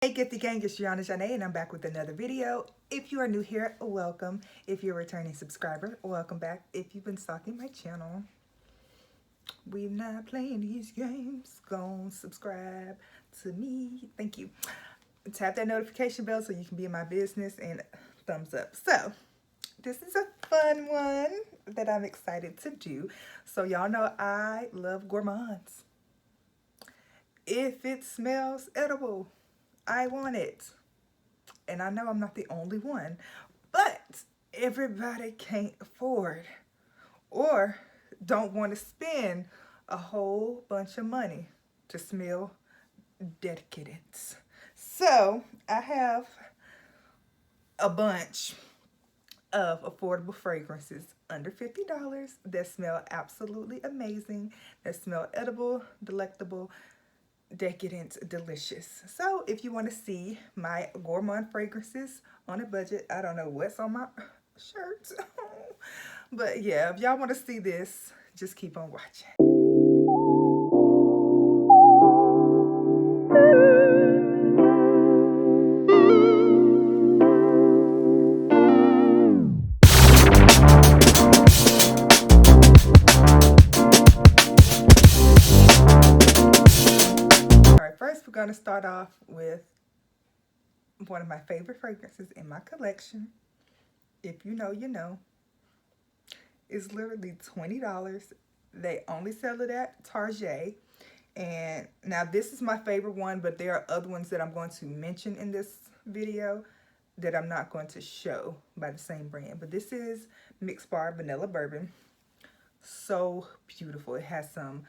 Hey, get the gang, it's Zhané, and I'm back with another video. If you are new here, welcome. If you're a returning subscriber, welcome back. If you've been stalking my channel, we're not playing these games. Go subscribe to me. Thank you. Tap that notification bell so you can be in my business and thumbs up. So, this is a fun one that I'm excited to do. So, y'all know I love Gourmands. If it smells edible, I want it. And I know I'm not the only one, but everybody can't afford or don't want to spend a whole bunch of money to smell decadence. So I have a bunch of affordable fragrances under $50 that smell absolutely amazing, that smell edible, delectable, decadent, delicious. So if you want to see my gourmand fragrances on a budget, I don't know what's on my shirt, but yeah, if y'all want to see this, just keep on watching. All right, first we're going to start off with one of my favorite fragrances in my collection. If you know, you know. It's literally $20. They only sell it at Target. And now this is my favorite one, but there are other ones that I'm going to mention in this video that I'm not going to show by the same brand. But this is Mixed Bar Vanilla Bourbon. So beautiful. It has some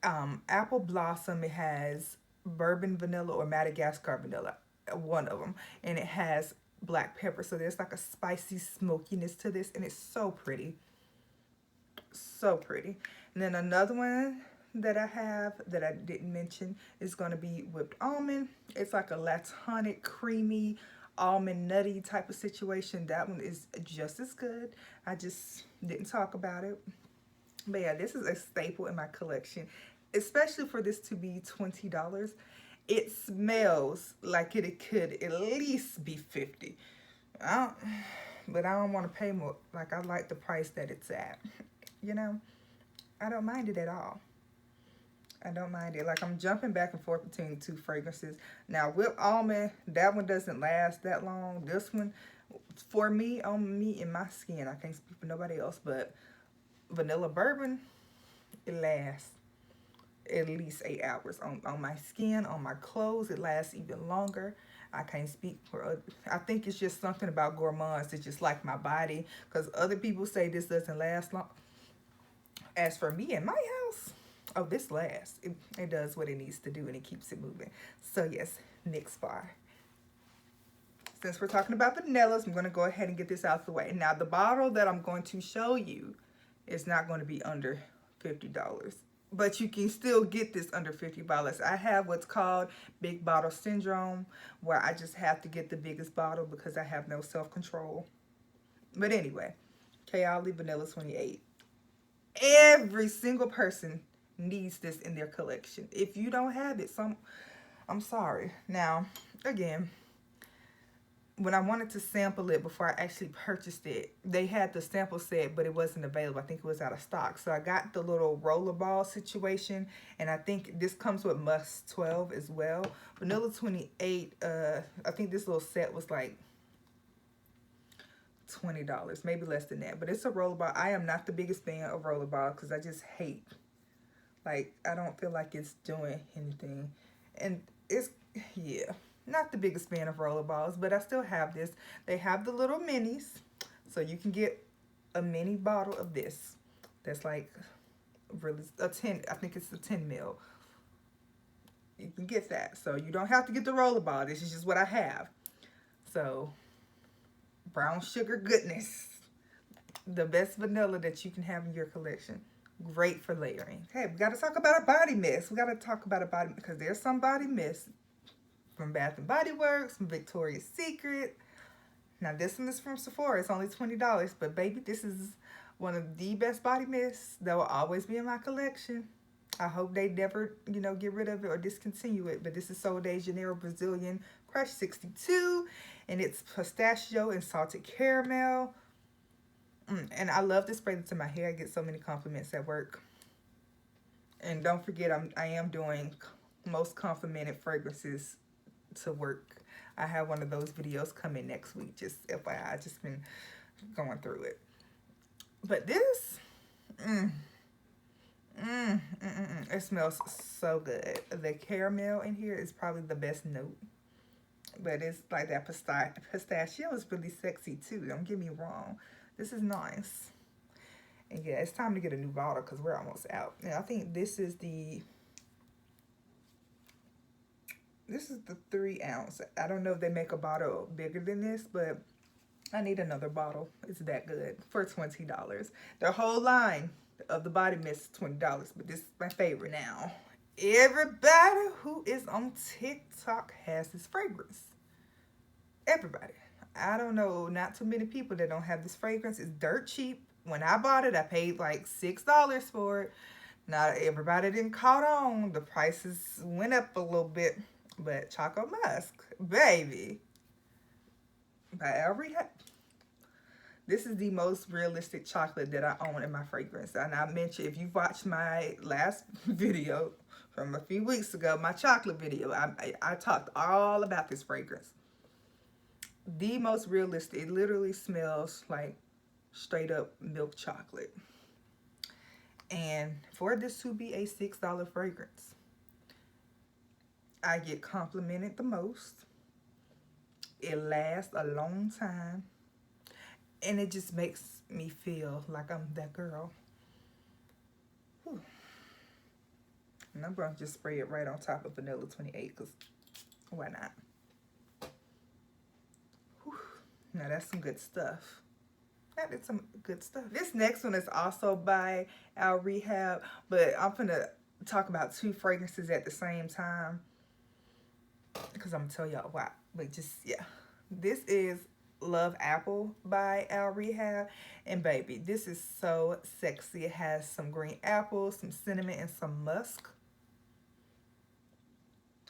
apple blossom. It has bourbon vanilla or Madagascar vanilla, one of them. And it has black pepper. So there's like a spicy smokiness to this, and it's so pretty. So pretty. And then another one that I have that I didn't mention is going to be whipped almond. It's like a latonic, creamy, almond nutty type of situation. That one is just as good. I just didn't talk about it. But yeah, this is a staple in my collection, especially for this to be $20. It smells like it could at least be $50. But I don't want to pay more. Like, I like the price that it's at. You know, I don't mind it at all. I don't mind it. Like, I'm jumping back and forth between two fragrances. Now, whipped almond, that one doesn't last that long. This one, for me, on me and my skin, I can't speak for nobody else, but vanilla bourbon, it lasts at least 8 hours. On my skin, on my clothes, it lasts even longer. I can't speak for other. I think it's just something about Gourmands. It's just like my body, because other people say this doesn't last long. As for me and my house, oh, this lasts. It does what it needs to do, and it keeps it moving. So yes, Mixed Bar. Since we're talking about vanillas, I'm going to go ahead and get this out of the way. Now, the bottle that I'm going to show you is not going to be under $50. But you can still get this under $50. I have what's called big bottle syndrome, where I just have to get the biggest bottle because I have no self-control. But anyway, Kayali Vanilla 28. Every single person needs this in their collection. If you don't have it, I'm sorry. Now, again, when I wanted to sample it before I actually purchased it, they had the sample set, but it wasn't available. I think it was out of stock. So I got the little rollerball situation, and I think this comes with Musk 12 as well. Vanilla 28, I think this little set was like $20, maybe less than that. But it's a rollerball. I am not the biggest fan of rollerball because I just hate, like, I don't feel like it's doing anything. And it's, yeah, not the biggest fan of rollerballs, but I still have this. They have the little minis, so you can get a mini bottle of this. That's like really a 10, I think it's a 10 mil. You can get that. So you don't have to get the rollerball. This is just what I have. So brown sugar goodness. The best vanilla that you can have in your collection. Great for layering. Hey, we got to talk about a body mist. We got to talk about a body mist because there's some body mist from Bath and Body Works, from Victoria's Secret. Now this one is from Sephora. It's only $20, but baby, this is one of the best body mists that will always be in my collection. I hope they never, you know, get rid of it or discontinue it. But this is Sol de Janeiro Brazilian Crush 62. And it's pistachio and salted caramel. And I love to spray this in my hair. I get so many compliments at work. And don't forget, I am doing most complimented fragrances to work. I have one of those videos coming next week. Just FYI, I just been going through it. But this, it smells so good. The caramel in here is probably the best note. But it's like that pistachio is really sexy too. Don't get me wrong. This is nice. And yeah, it's time to get a new bottle because we're almost out. And I think this is the 3 ounce. I don't know if they make a bottle bigger than this, but I need another bottle. It's that good for $20. The whole line of the body mist is $20, but this is my favorite now. Everybody who is on TikTok has this fragrance. Everybody. I don't know, not too many people that don't have this fragrance. It's dirt cheap. When I bought it, I paid like $6 for it. Not everybody didn't caught on. The prices went up a little bit. But Choco Musk, baby, by Al Rehab. This is the most realistic chocolate that I own in my fragrance. And I mentioned, if you've watched my last video from a few weeks ago, my chocolate video, I talked all about this fragrance. The most realistic. It literally smells like straight up milk chocolate. And for this to be a $6 fragrance, I get complimented the most. It lasts a long time. And it just makes me feel like I'm that girl. Whew. And I'm going to just spray it right on top of Vanilla 28 because why not? Whew. Now that's some good stuff. That is some good stuff. This next one is also by Al Rehab, but I'm going to talk about 2 fragrances at the same time because I'm going to tell y'all why. But just, yeah. This is Love Apple by Al Rehab. And baby, this is so sexy. It has some green apples, some cinnamon, and some musk.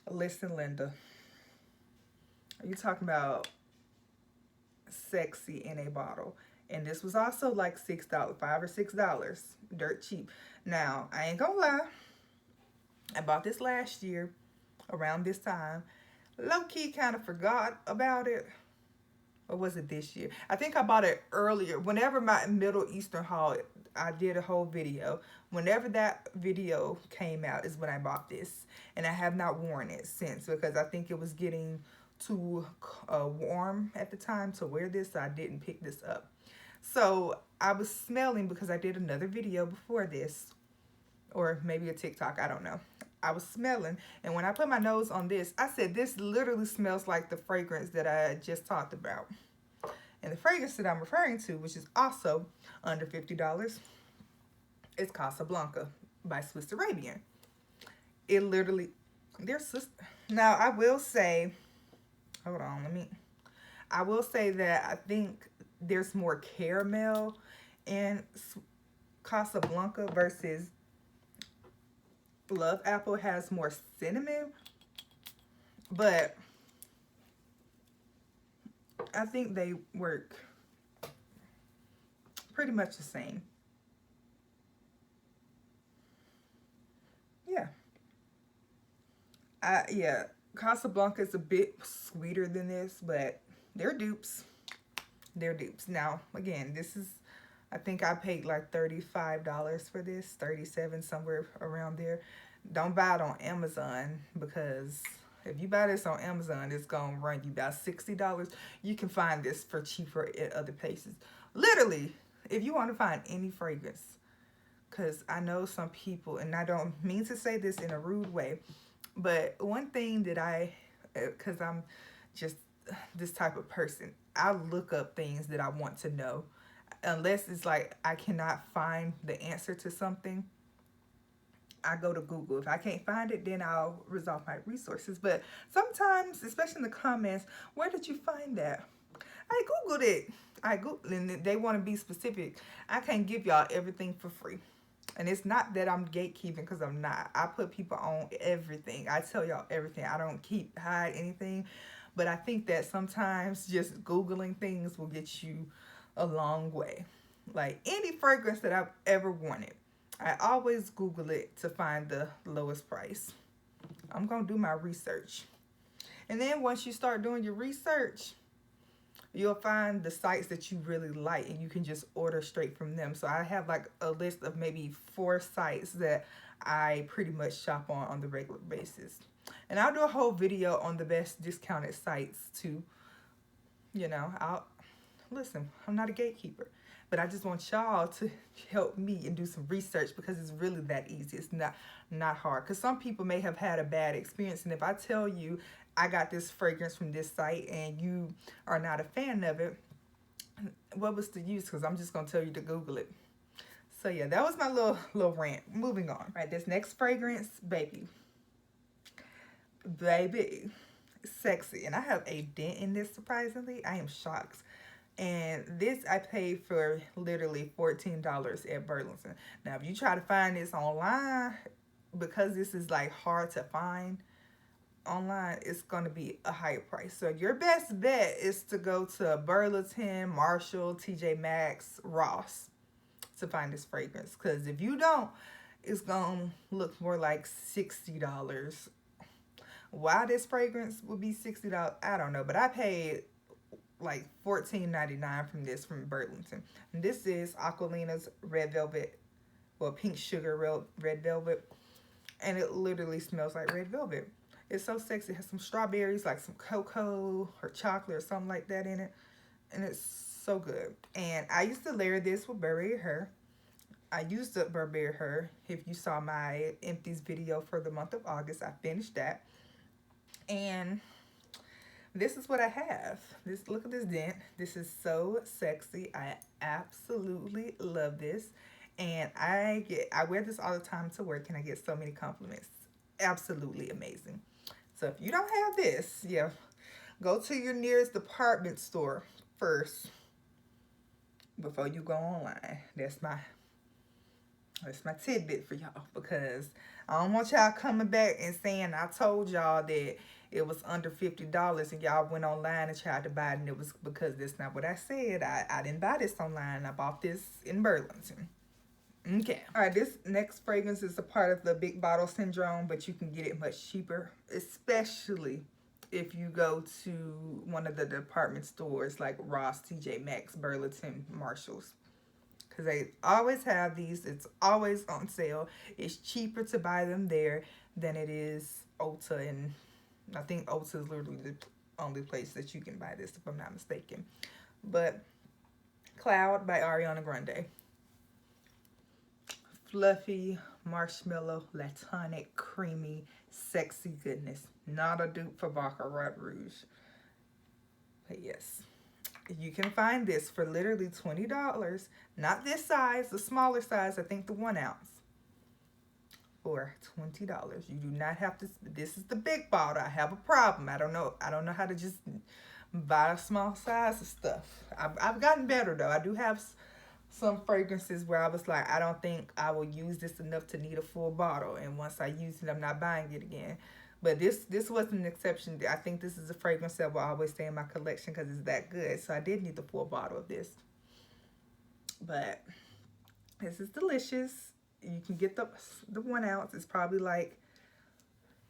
Listen, Linda. Are you talking about sexy in a bottle? And this was also like $6, $5 or $6. Dirt cheap. Now, I ain't gonna lie. I bought this last year around this time. Low-key kind of forgot about it. Or was it this year? I think I bought it earlier. Whenever my Middle Eastern haul, I did a whole video. Whenever that video came out is when I bought this. And I have not worn it since because I think it was getting too warm at the time to wear this. So I didn't pick this up. So I was smelling because I did another video before this. Or maybe a TikTok, I don't know. I was smelling, and when I put my nose on this, I said, this literally smells like the fragrance that I just talked about. And the fragrance that I'm referring to, which is also under $50, is Casablanca by Swiss Arabian. It literally, now I will say, hold on, I will say that I think there's more caramel in Casablanca versus Love Apple has more cinnamon, but I think they work pretty much the same. Yeah. Yeah, Casablanca is a bit sweeter than this, but they're dupes. They're dupes. Now, again, this is, I think I paid like $35 for this, $37, somewhere around there. Don't buy it on Amazon because if you buy this on Amazon, it's going to run you about $60. You can find this for cheaper at other places. Literally, if you want to find any fragrance, because I know some people, and I don't mean to say this in a rude way, but one thing that because I'm just this type of person, I look up things that I want to know. Unless it's like I cannot find the answer to something, I go to Google. If I can't find it, then I'll resolve my resources. But sometimes, especially in the comments, where did you find that? I Googled it. And they want to be specific. I can't give y'all everything for free. And it's not that I'm gatekeeping, because I'm not. I put people on everything. I tell y'all everything. I don't hide anything. But I think that sometimes just Googling things will get you a long way. Like any fragrance that I've ever wanted, I always Google it to find the lowest price. I'm going to do my research. And then once you start doing your research, you'll find the sites that you really like, and you can just order straight from them. So I have like a list of maybe 4 sites that I pretty much shop on the regular basis. And I'll do a whole video on the best discounted sites too. You know, listen, I'm not a gatekeeper, but I just want y'all to help me and do some research, because it's really that easy. It's not hard, because some people may have had a bad experience, and if I tell you I got this fragrance from this site and you are not a fan of it, what was the use? Because I'm just going to tell you to Google it. So yeah, that was my little rant. Moving on. Right, this next fragrance, baby, sexy. And I have a dent in this, surprisingly. I am shocked. And this I paid for literally $14 at Burlington. Now, if you try to find this online, because this is like hard to find online, it's going to be a higher price. So your best bet is to go to Burlington, Marshall, TJ Maxx, Ross to find this fragrance. Because if you don't, it's going to look more like $60. Why this fragrance would be $60, I don't know. But I paid like $14.99 from Burlington. And this is Aquilina's Red Velvet, well, Pink Sugar Red Velvet. And it literally smells like red velvet. It's so sexy. It has some strawberries, like some cocoa or chocolate or something like that in it. And it's so good. And I used to layer this with Burberry hair. I used up Burberry hair. If you saw my empties video for the month of August, I finished that. And this is what I have. Look at this dent. This is so sexy. I absolutely love this. And I wear this all the time to work, and I get so many compliments. Absolutely amazing. So if you don't have this, yeah, go to your nearest department store first before you go online. That's my tidbit for y'all, because I don't want y'all coming back and saying I told y'all that it was under $50 and y'all went online and tried to buy it, and it was because that's not what I said. I didn't buy this online. I bought this in Burlington. Okay. All right, this next fragrance is a part of the big bottle syndrome, but you can get it much cheaper, especially if you go to one of the department stores like Ross, TJ Maxx, Burlington, Marshalls. Because they always have these. It's always on sale. It's cheaper to buy them there than it is Ulta. And I think Ulta is literally the only place that you can buy this, if I'm not mistaken. But Cloud by Ariana Grande. Fluffy, marshmallow, latonic, creamy, sexy goodness. Not a dupe for Baccarat Rouge. But yes, you can find this for literally $20. Not this size, the smaller size, I think the 1 ounce. For $20. You do not have to, this is the big bottle. I have a problem. I don't know how to just buy a small size of stuff. I've gotten better though. I do have some fragrances where I was like, I don't think I will use this enough to need a full bottle, and once I use it, I'm not buying it again. But this was an exception. I think this is a fragrance that will always stay in my collection because it's that good. So I did need the full bottle of this. But this is delicious. You can get the 1 ounce. It's probably like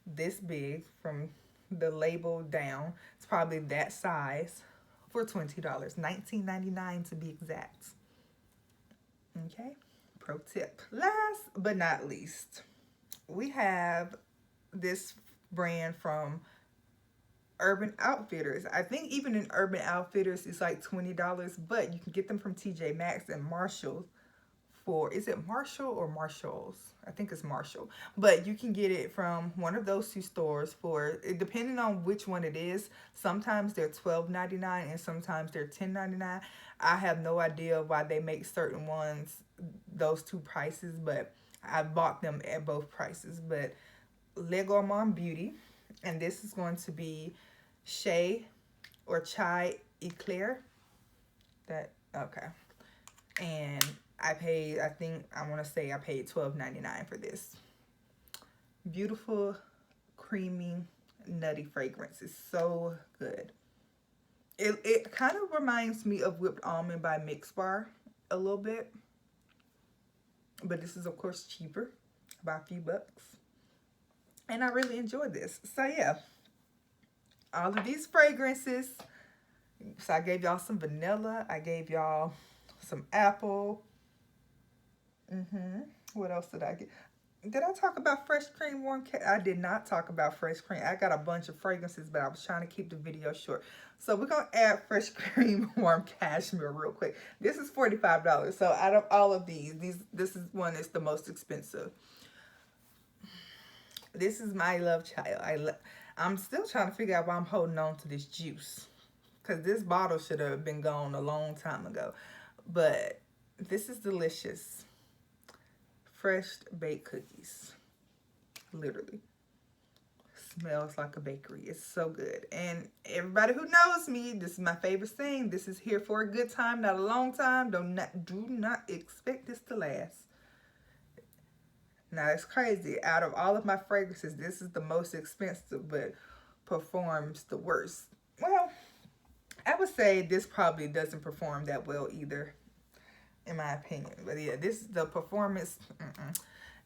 this big from the label down. It's probably that size for $20. $19.99 to be exact. Okay, pro tip. Last but not least, we have this brand from Urban Outfitters. I think even in Urban Outfitters it's like $20, but you can get them from TJ Maxx and Marshall for, is it Marshall or Marshalls? I think it's Marshall. But you can get it from one of those 2 stores for, depending on which one it is, sometimes they're $12.99 and sometimes they're $10.99. I have no idea why they make certain ones those 2 prices, but I bought them at both prices. But Le Gourmand Beauty, and this is going to be Chai or Chai Eclair. Okay. And I paid, I want to say I paid $12.99 for this. Beautiful, creamy, nutty fragrance. It's so good. It kind of reminds me of Whipped Almond by Mix Bar a little bit. But this is, of course, cheaper by a few bucks. And I really enjoyed this. So, yeah. All of these fragrances. So, I gave y'all some vanilla. I gave y'all some apple. What else did I get? Did I talk about fresh cream warm? I did not talk about fresh cream. I got a bunch of fragrances, but I was trying to keep the video short. So we're going to add fresh cream warm cashmere real quick. This is $45. So out of all of these, this is one that's the most expensive. This is my love child. I'm still trying to figure out why I'm holding on to this juice. Because this bottle should have been gone a long time ago. But this is delicious. Fresh baked cookies. Literally. Smells like a bakery. It's so good. And everybody who knows me, this is my favorite thing. This is here for a good time, not a long time. Do not expect this to last. Now, it's crazy. Out of all of my fragrances, this is the most expensive, but performs the worst. Well, I would say this probably doesn't perform that well either, in my opinion. But yeah, the performance,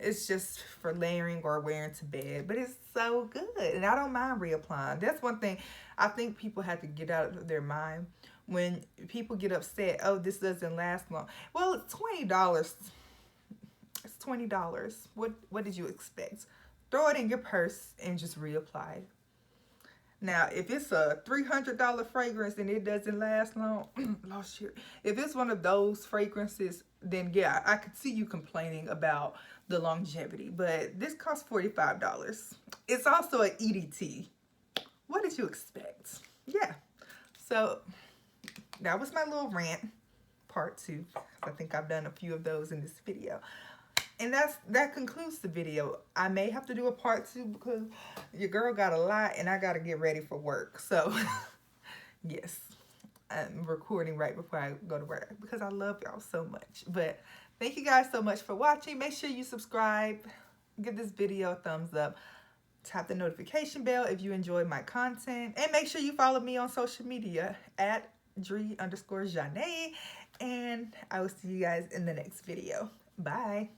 it's just for layering or wearing to bed. But it's so good. And I don't mind reapplying. That's one thing I think people have to get out of their mind. When people get upset, oh, this doesn't last long. Well, it's $20. It's $20. What did you expect? Throw it in your purse and just reapply. Now, if it's a $300 fragrance and it doesn't last long, lost year. If it's one of those fragrances, then yeah, I could see you complaining about the longevity. But this costs $45. It's also an EDT. What did you expect? Yeah. So that was my little rant, part 2. I think I've done a few of those in this video. And that concludes the video. I may have to do a part 2 because your girl got a lot and I got to get ready for work. So, yes, I'm recording right before I go to work because I love y'all so much. But thank you guys so much for watching. Make sure you subscribe. Give this video a thumbs up. Tap the notification bell if you enjoyed my content. And make sure you follow me on social media at Dre_Zhané. And I will see you guys in the next video. Bye.